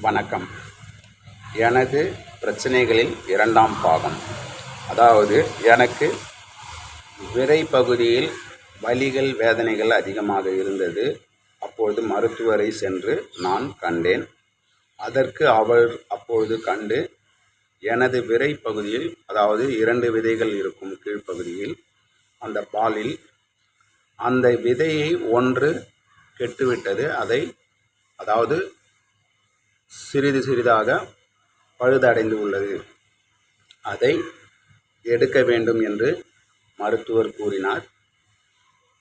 வணக்கம். எனது பிரச்சனைகளில் இரண்டாம் பாகம். அதாவது எனக்கு விரை பகுதியில் வலிகள் வேதனைகள் அதிகமாக இருந்தது. அப்பொழுது மருத்துவரை சென்று நான் கண்டேன். அதற்கு அவர் அப்பொழுது கண்டு எனது விரை பகுதியில், அதாவது 2 விதைகள் இருக்கும் கீழ்ப்பகுதியில், அந்த பாலில் அந்த விதையை ஒன்று கெட்டுவிட்டது. அதாவது சிறிது சிறிதாக பழுதடைந்து உள்ளது. அதை எடுக்க வேண்டும் என்று மருத்துவர் கூறினார்.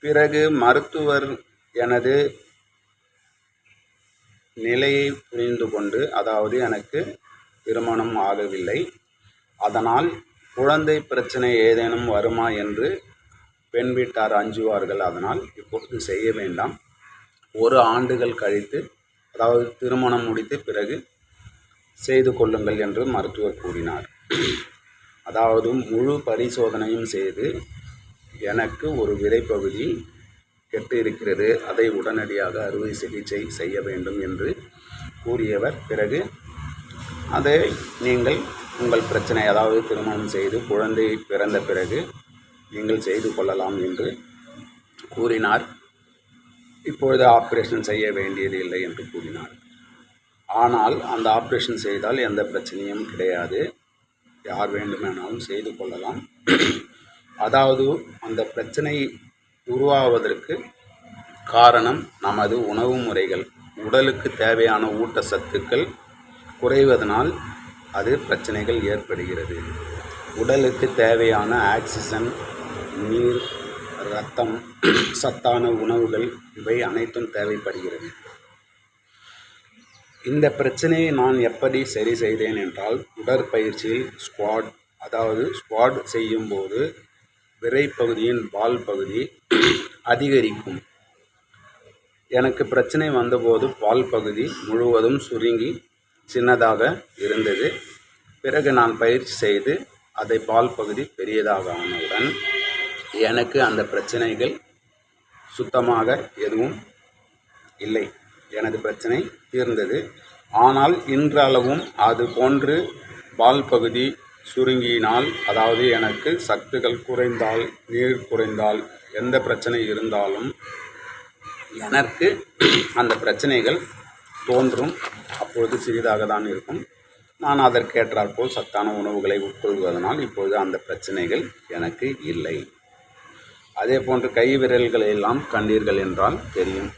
பிறகு மருத்துவர் எனது நிலையை புரிந்து கொண்டு, அதாவது எனக்கு திருமணம் ஆகவில்லை, அதனால் குழந்தை பிரச்சனை ஏதேனும் வருமா என்று பெண் வீட்டார் அஞ்சுவார்கள். அதனால் இப்பொழுது செய்ய வேண்டாம், 1 ஆண்டுகள் கழித்து, அதாவது திருமணம் முடித்து பிறகு செய்து கொள்ளுங்கள் என்று மருத்துவர் கூறினார். அதாவது முழு பரிசோதனையும் செய்து எனக்கு ஒரு விரைப்பகுதி கெட்டு இருக்கிறது, அதை உடனடியாக அறுவை சிகிச்சை செய்ய வேண்டும் என்று கூறியவர், பிறகு அதை நீங்கள் உங்கள் பிரச்சனை, அதாவது திருமணம் செய்து குழந்தை பிறந்த பிறகு நீங்கள் செய்து கொள்ளலாம் என்று கூறினார். இப்பொழுது ஆப்ரேஷன் செய்ய வேண்டியது இல்லை என்று கூறினார். ஆனால் அந்த ஆப்ரேஷன் செய்தால் எந்த பிரச்சனையும் கிடையாது, யார் வேண்டுமானாலும் செய்து கொள்ளலாம். அதாவது அந்த பிரச்சனை உருவாவதற்கு காரணம் நமது உணவு முறைகள். உடலுக்கு தேவையான ஊட்டச்சத்துக்கள் குறைவதனால் அது பிரச்சனைகள் ஏற்படுகிறது. உடலுக்கு தேவையான ஆக்சிஜன், நீர், இரத்தம், சத்தான உணவுகள் இவை அனைத்தும் தேவைப்படுகிறது. இந்த பிரச்சனையை நான் எப்படி சரி செய்தேன் என்றால், உடற்பயிற்சியில் ஸ்குவாட் செய்யும்போது விரைப்பகுதியின் வால் பகுதி அதிகரிக்கும். எனக்கு பிரச்சனை வந்தபோது வால் பகுதி முழுவதும் சுருங்கி சின்னதாக இருந்தது. பிறகு நான் பயிற்சி செய்து அதை வால் பகுதி பெரியதாக ஆனவுடன் எனக்கு அந்த பிரச்சனைகள் சுத்தமாக எதுவும் இல்லை, எனது பிரச்சனை தீர்ந்தது. ஆனால் இன்றளவும் அது போன்று வால் பகுதி சுருங்கினால், அதாவது எனக்கு சத்துக்கள் குறைந்தால், நீர் குறைந்தால், எந்த பிரச்சனை இருந்தாலும் எனக்கு அந்த பிரச்சனைகள் தோன்றும். அப்பொழுது சிறிதாக தான் இருக்கும். நான் அதற்கேற்றாற்போல் சத்தான உணவுகளை உட்கொள்வதனால் இப்பொழுது அந்த பிரச்சனைகள் எனக்கு இல்லை. அதே போன்று கை விரல்களை எல்லாம் கண்டீர்கள் என்றால் தெரியும்.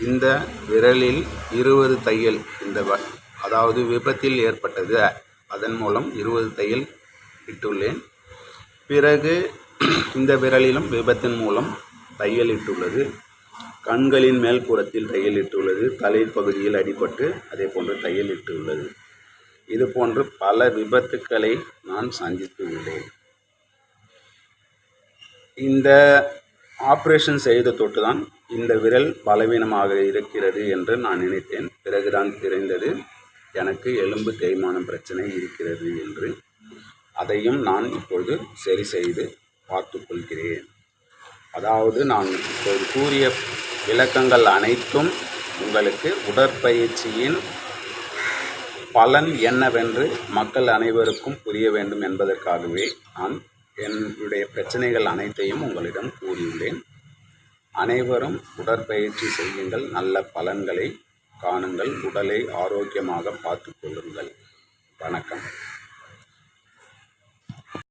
இந்த விரலில் 20 தையல், அதாவது விபத்தில் ஏற்பட்டது, அதன் மூலம் 20 தையல் இட்டுள்ளேன். பிறகு இந்த விரலிலும் விபத்தின் மூலம் தையல் இட்டுள்ளது. கண்களின் மேல்புறத்தில் தையல் இட்டுள்ளது. தலைப்பகுதியில் அடிபட்டு அதே போன்று தையல் இட்டுள்ளது. இது போன்று பல விபத்துக்களை நான் சந்தித்து உள்ளேன். இந்த ஆப்ரேஷன் செய்த தொட்டுதான் இந்த விரல் பலவீனமாக இருக்கிறது என்று நான் நினைத்தேன். பிறகுதான் தெரிந்தது எனக்கு எலும்பு தேய்மானம் பிரச்சனை இருக்கிறது என்று. அதையும் நான் இப்பொழுது சரி செய்து பார்த்து கொள்கிறேன். அதாவது நான் இப்போது கூறிய விளக்கங்கள் அனைத்தும் உங்களுக்கு உடற்பயிற்சியின் பலன் என்னவென்று மக்கள் அனைவருக்கும் புரிய வேண்டும் என்பதற்காகவே நான் என்னுடைய பிரச்சனைகள் அனைத்தையும் உங்களிடம் கூறியுள்ளேன். அனைவரும் உடற்பயிற்சி செய்யுங்கள், நல்ல பலன்களை காணுங்கள், உடலை ஆரோக்கியமாக பார்த்து கொள்ளுங்கள். வணக்கம்.